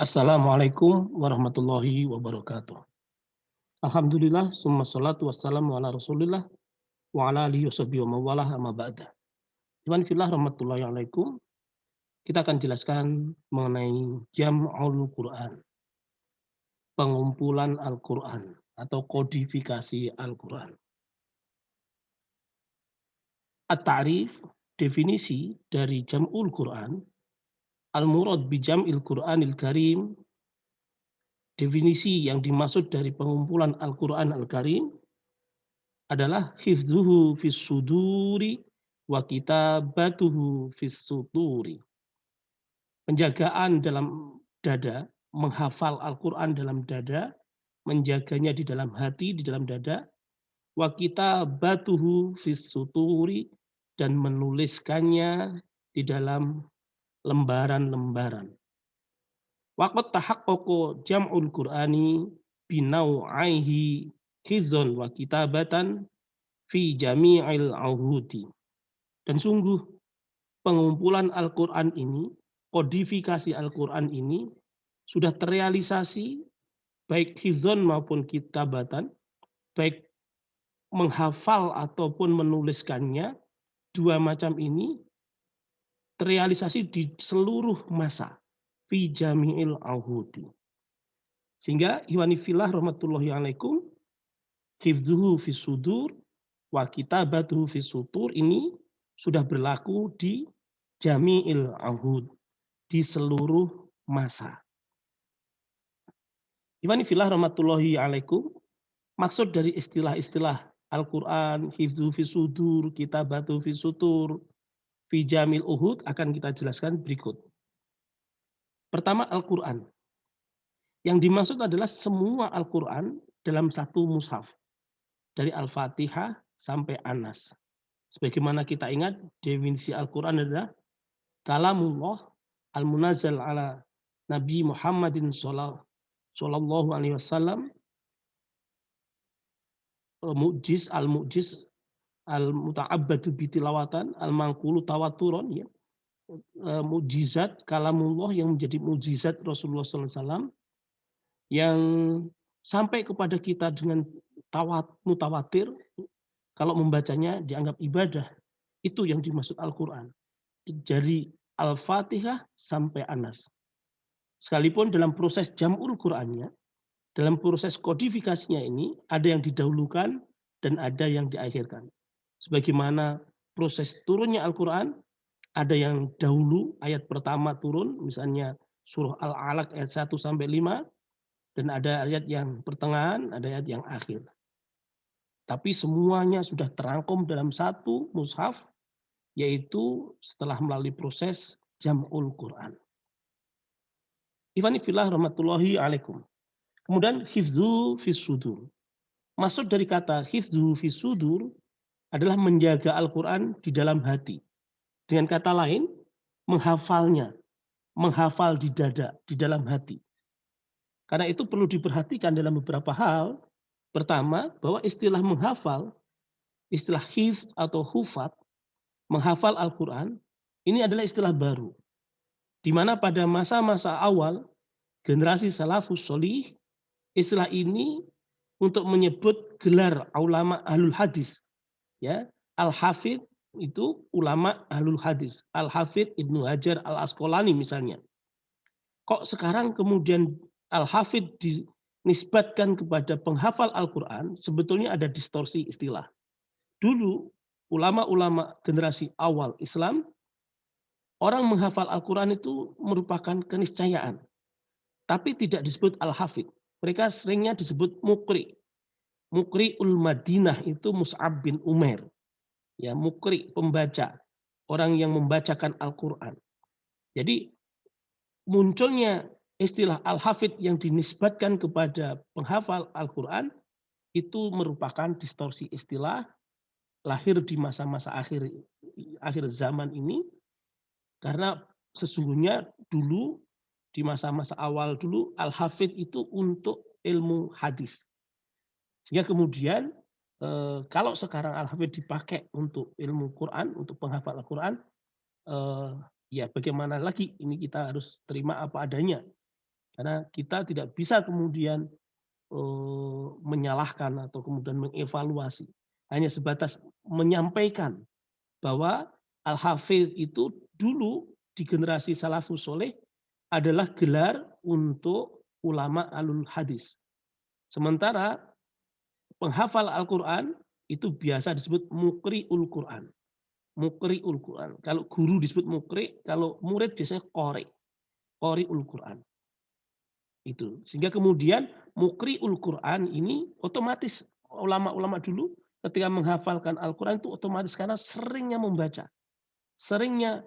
Assalamualaikum warahmatullahi wabarakatuh. Alhamdulillah, summa salatu wassalamu ala rasulillah wa ala alihi washabihi wa mawalah amma ba'da. Ikhwan fillah rahmatullahi alaikum. Kita akan jelaskan mengenai jam'ul Quran, pengumpulan Al-Quran atau kodifikasi Al-Quran. At-ta'rif, definisi dari jam'ul Quran, al-murad bi jam'il Quranil Karim, definisi yang dimaksud dari pengumpulan Al-Quran Al-Karim adalah hifzuhu fis suduri wa kitabatuhu fis suturi. Penjagaan dalam dada, menghafal Al-Quran dalam dada, menjaganya di dalam hati, di dalam dada, wa kitabatuhu fis suturi, dan menuliskannya di dalam lembaran-lembaran. Waqad tahaqqaqa jam'ul Qur'ani binau'aihi hifzan wa kitabatan fi jami'il auhudi. Dan sungguh pengumpulan Al-Quran ini, kodifikasi Al-Quran ini sudah terrealisasi baik hifzon maupun kitabatan, baik menghafal ataupun menuliskannya, dua macam ini terrealisasi di seluruh masa fi jami'il auhudi. Sehingga ikhwani fillah rahmatullahi alaikum, hifzuhu fis sudur wa kitabatuhu fis sutur ini sudah berlaku di jami'il ahud, di seluruh masa. Ikhwani fillah rahmatullahi alaikum, maksud dari istilah-istilah Al-Quran, hifzu fis sudur, kitabatu fis sutur, fi jamil uhud akan kita jelaskan berikut. Pertama, Al-Quran. Yang dimaksud adalah semua Al-Quran dalam satu mushaf. Dari Al-Fatihah sampai An-Nas. Sebagaimana kita ingat, definisi Al-Quran adalah kalamullah al-munazzal ala Nabi Muhammadin sallallahu alaihi wasallam, mu'jiz al-muta'abbadu bitilawatan al-manqulu tawaturon, ya. Mukjizat kalamullah yang menjadi mukjizat Rasulullah sallallahu alaihi wasallam yang sampai kepada kita dengan mutawatir, kalau membacanya dianggap ibadah. Itu yang dimaksud Al-Quran. Dari Al-Fatihah sampai An-Nas. Sekalipun dalam proses jam'ul Qur'annya, dalam proses kodifikasinya ini, ada yang didahulukan dan ada yang diakhirkan. Sebagaimana proses turunnya Al-Quran, ada yang dahulu ayat pertama turun, misalnya surah Al-Alaq ayat 1 sampai 5, dan ada ayat yang pertengahan, ada ayat yang akhir. Tapi semuanya sudah terangkum dalam satu mushaf, yaitu setelah melalui proses jam'ul Quran. Ikhwani fillah rahmatullahi alaikum. Kemudian hifzu fis sudur. Maksud dari kata hifzu fis sudur adalah menjaga Al-Quran di dalam hati. Dengan kata lain, menghafalnya, menghafal di dada, di dalam hati. Karena itu perlu diperhatikan dalam beberapa hal. Pertama, bahwa istilah menghafal, istilah hifz atau hufat, menghafal Al-Quran, ini adalah istilah baru. Di mana pada masa-masa awal, generasi salafus sholih, istilah ini untuk menyebut gelar ulama ahlul hadis. Ya, Al-Hafidh itu ulama ahlul hadis. Al-Hafidh Ibnu Hajar Al-Asqalani misalnya. Kok sekarang kemudian Al-Hafidh dinisbatkan kepada penghafal Al-Quran, sebetulnya ada distorsi istilah. Dulu, ulama-ulama generasi awal Islam, orang menghafal Al-Quran itu merupakan keniscayaan. Tapi tidak disebut Al-Hafidh. Mereka seringnya disebut Mukri. Mukri'ul Madinah itu Mus'ab bin Umair. Ya, Mukri, pembaca. Orang yang membacakan Al-Quran. Jadi munculnya istilah Al-Hafidh yang dinisbatkan kepada penghafal Al-Quran itu merupakan distorsi istilah, lahir di masa-masa akhir zaman ini, karena sesungguhnya dulu di masa-masa awal dulu Al-Hafidh itu untuk ilmu hadis. Sehingga kemudian kalau sekarang Al-Hafidh dipakai untuk ilmu Quran, untuk penghafal Al-Quran, ya bagaimana lagi, ini kita harus terima apa adanya. Karena kita tidak bisa kemudian menyalahkan atau kemudian mengevaluasi. Hanya sebatas menyampaikan bahwa Al-Hafiz itu dulu di generasi salafus soleh adalah gelar untuk ulama alul hadis. Sementara penghafal Al-Quran itu biasa disebut mukri'ul Quran. Mukri'ul Quran. Kalau guru disebut mukri, kalau murid biasanya qori. Qori'ul Quran. Itu. Sehingga kemudian mukri'ul Quran ini otomatis ulama-ulama dulu ketika menghafalkan Al-Quran itu otomatis karena seringnya membaca, seringnya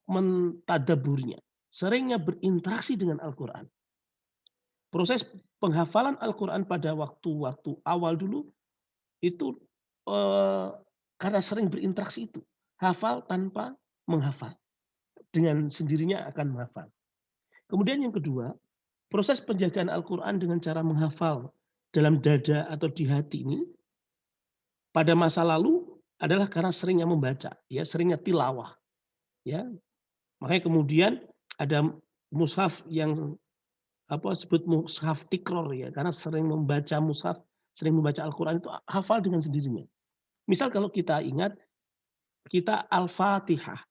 mentadaburnya, seringnya berinteraksi dengan Al-Quran. Proses penghafalan Al-Quran pada waktu-waktu awal dulu itu karena sering berinteraksi itu. Hafal tanpa menghafal. Dengan sendirinya akan menghafal. Kemudian yang kedua, proses penjagaan Al-Quran dengan cara menghafal dalam dada atau di hati ini pada masa lalu adalah karena seringnya membaca, ya, seringnya tilawah, ya. Makanya kemudian ada mushaf yang sebut mushaf tikror, ya, karena sering membaca mushaf, sering membaca Al-Quran itu hafal dengan sendirinya. Misal kalau kita ingat kita Al-Fatihah.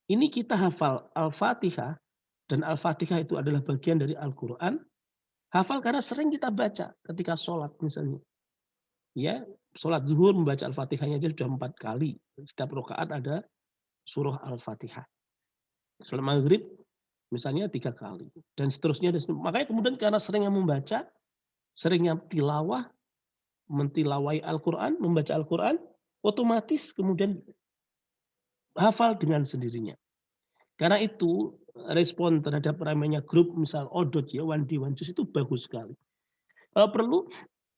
Ini kita hafal Al-Fatihah dan Al-Fatihah itu adalah bagian dari Al-Quran. Hafal karena sering kita baca ketika sholat misalnya. Ya, sholat zuhur membaca Al-Fatihahnya aja sudah 4 kali. Setiap rakaat ada surah Al-Fatihah. Sholat maghrib misalnya 3 kali. Dan seterusnya. Makanya kemudian karena seringnya membaca, seringnya tilawah, mentilawai Al-Quran, membaca Al-Quran, otomatis kemudian hafal dengan sendirinya. Karena itu respon terhadap ramainya grup misal Odot ya, one day one juice itu bagus sekali. Perlu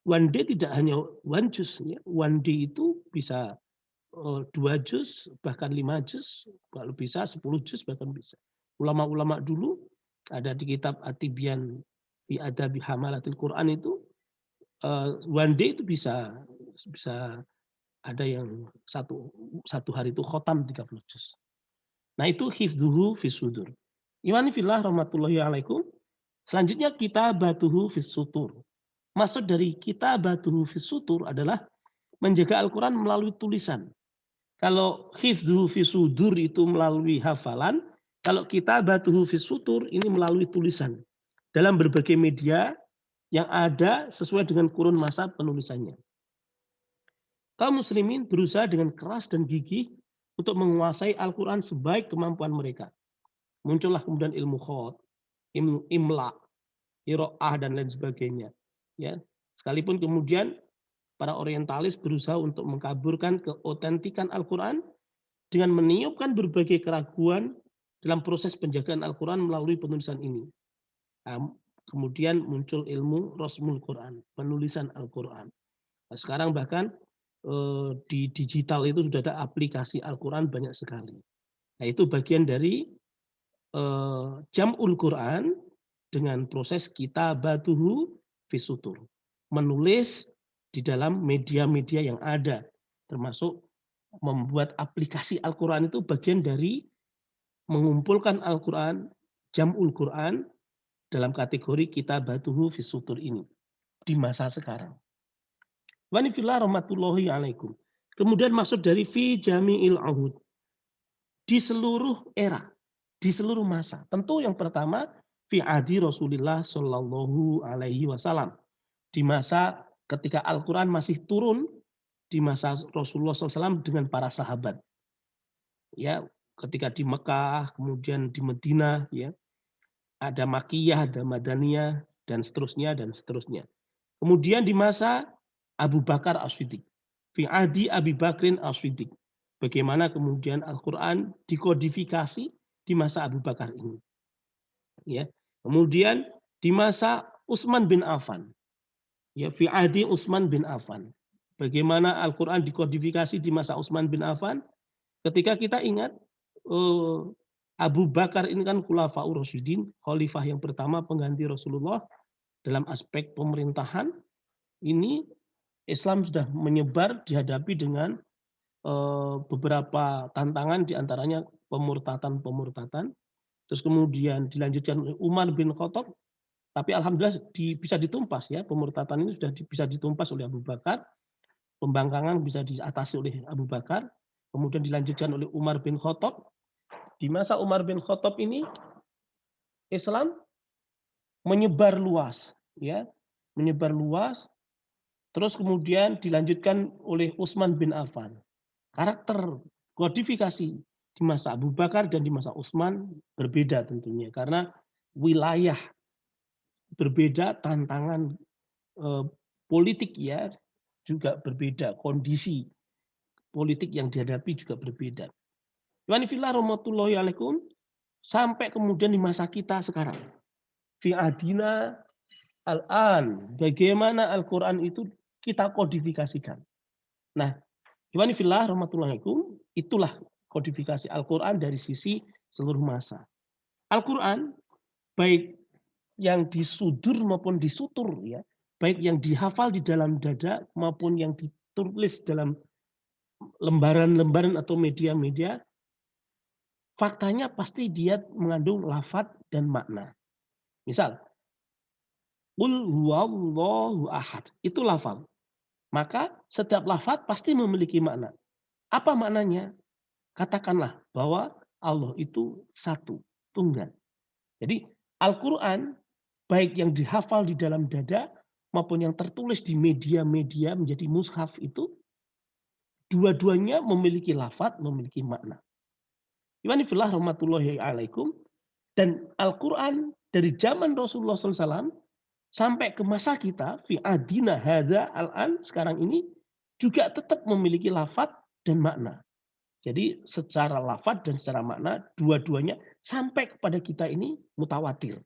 one day tidak hanya one juice ya, one day itu bisa 2 juz bahkan 5 juz, kalau bisa 10 juz bahkan bisa. Ulama-ulama dulu ada di kitab At-Tibyan fi Adabi Hamalatil Quran itu one day itu bisa ada yang satu hari itu khotam 30 juz. Nah itu hifdzuhu fis sudur. Imani fillah rahmatullahi alaikum. Selanjutnya kitabatuhu fis sutur. Maksud dari kitabatuhu fis sutur adalah menjaga Al-Quran melalui tulisan. Kalau hifdzuhu fis sudur itu melalui hafalan, kalau kitabatuhu fis sutur ini melalui tulisan. Dalam berbagai media yang ada sesuai dengan kurun masa penulisannya. Kaum muslimin berusaha dengan keras dan gigih untuk menguasai Al-Quran sebaik kemampuan mereka. Muncullah kemudian ilmu khot, ilmu imla, qiraah dan lain sebagainya. Ya, sekalipun kemudian para orientalis berusaha untuk mengkaburkan keotentikan Al-Quran dengan meniupkan berbagai keraguan dalam proses penjagaan Al-Quran melalui penulisan ini. Kemudian muncul ilmu Rasmul Quran, penulisan Al-Quran. Nah, sekarang bahkan di digital itu sudah ada aplikasi Al-Quran banyak sekali. Nah itu bagian dari jam'ul Quran dengan proses kitabatuhu fisutur. Menulis di dalam media-media yang ada. Termasuk membuat aplikasi Al-Quran itu bagian dari mengumpulkan Al-Quran, jam'ul Quran dalam kategori kitabatuhu fisutur ini. Di masa sekarang. Wanifillah rahmatullahi alaikum. Kemudian maksud dari fi jami'il ahud. Di seluruh era, di seluruh masa. Tentu yang pertama fi adi Rasulillah Shallallahu alaihi wasallam. Di masa ketika Al-Quran masih turun di masa Rasulullah SAW dengan para sahabat. Ya, ketika di Mekah, kemudian di Madinah, ya. Ada Makiyah, ada Madaniyah dan seterusnya dan seterusnya. Kemudian di masa Abu Bakar As-Siddiq. Fi adi Abi Bakrin As-Siddiq. Bagaimana kemudian Al-Quran dikodifikasi di masa Abu Bakar ini. Ya. Kemudian di masa Utsman bin Affan. Ya, fi adi Utsman bin Affan. Bagaimana Al-Quran dikodifikasi di masa Utsman bin Affan. Ketika kita ingat Abu Bakar ini kan Khulafaur Rasyidin, khalifah yang pertama pengganti Rasulullah dalam aspek pemerintahan. Ini Islam sudah menyebar dihadapi dengan beberapa tantangan diantaranya pemurtatan. Terus kemudian dilanjutkan oleh Umar bin Khattab Tapi alhamdulillah bisa ditumpas ya, pemurtadan ini sudah bisa ditumpas oleh Abu Bakar, pembangkangan bisa diatasi oleh Abu Bakar, kemudian dilanjutkan oleh Umar bin Khattab. Di masa Umar bin Khattab ini Islam menyebar luas, ya, menyebar luas, terus kemudian dilanjutkan oleh Utsman bin Affan. Karakter kodifikasi di masa Abu Bakar dan di masa Utsman berbeda tentunya karena wilayah berbeda, tantangan politik ya juga berbeda, kondisi politik yang dihadapi juga berbeda. Wanifillah rahmatullahi alaikum sampai kemudian di masa kita sekarang. Fi adina al-an, bagaimana Al-Quran itu kita kodifikasikan. Nah, Wanifillah rahmatullahi alaikum, itulah kodifikasi Al-Quran dari sisi seluruh masa. Al-Quran baik yang disudur maupun disutur ya, baik yang dihafal di dalam dada maupun yang ditulis dalam lembaran-lembaran atau media-media, faktanya pasti dia mengandung lafadz dan makna. Misal, qul huwallahu ahad, itu lafal. Maka setiap lafadz pasti memiliki makna. Apa maknanya? Katakanlah bahwa Allah itu satu, tunggal. Jadi Al-Quran baik yang dihafal di dalam dada maupun yang tertulis di media-media menjadi mushaf itu dua-duanya memiliki lafadz, memiliki makna. Iwanifillah rahmatullahi alaikum. Dan Al-Quran dari zaman Rasulullah SAW sampai ke masa kita, fi adina hadza al-an, sekarang ini juga tetap memiliki lafadz dan makna. Jadi secara lafadz dan secara makna dua-duanya sampai kepada kita ini mutawatir.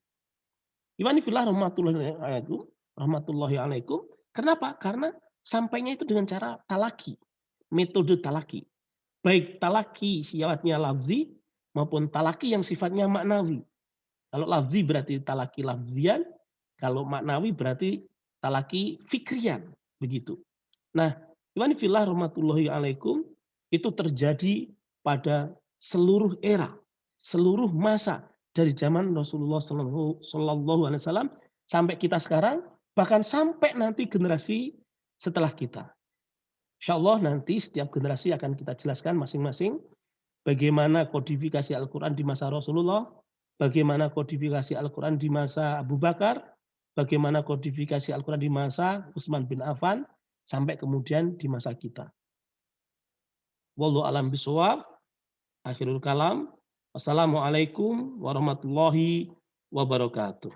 Iwanifillah rahmatullahi alaikum. Kenapa? Karena sampainya itu dengan cara talaki, metode talaki. Baik talaki sifatnya lafzi maupun talaki yang sifatnya maknawi. Kalau lafzi berarti talaki lafzian, kalau maknawi berarti talaki fikrian, begitu. Nah, iwan fillah rahmatullahi alaikum itu terjadi pada seluruh era, seluruh masa dari zaman Rasulullah Sallallahu Alaihi Wasallam sampai kita sekarang, bahkan sampai nanti generasi setelah kita. Insya Allah nanti setiap generasi akan kita jelaskan masing-masing bagaimana kodifikasi Al-Quran di masa Rasulullah, bagaimana kodifikasi Al-Quran di masa Abu Bakar, bagaimana kodifikasi Al-Quran di masa Utsman bin Affan, sampai kemudian di masa kita. Wallahu a'lam bishawab. Akhirul kalam. Wassalamualaikum warahmatullahi wabarakatuh.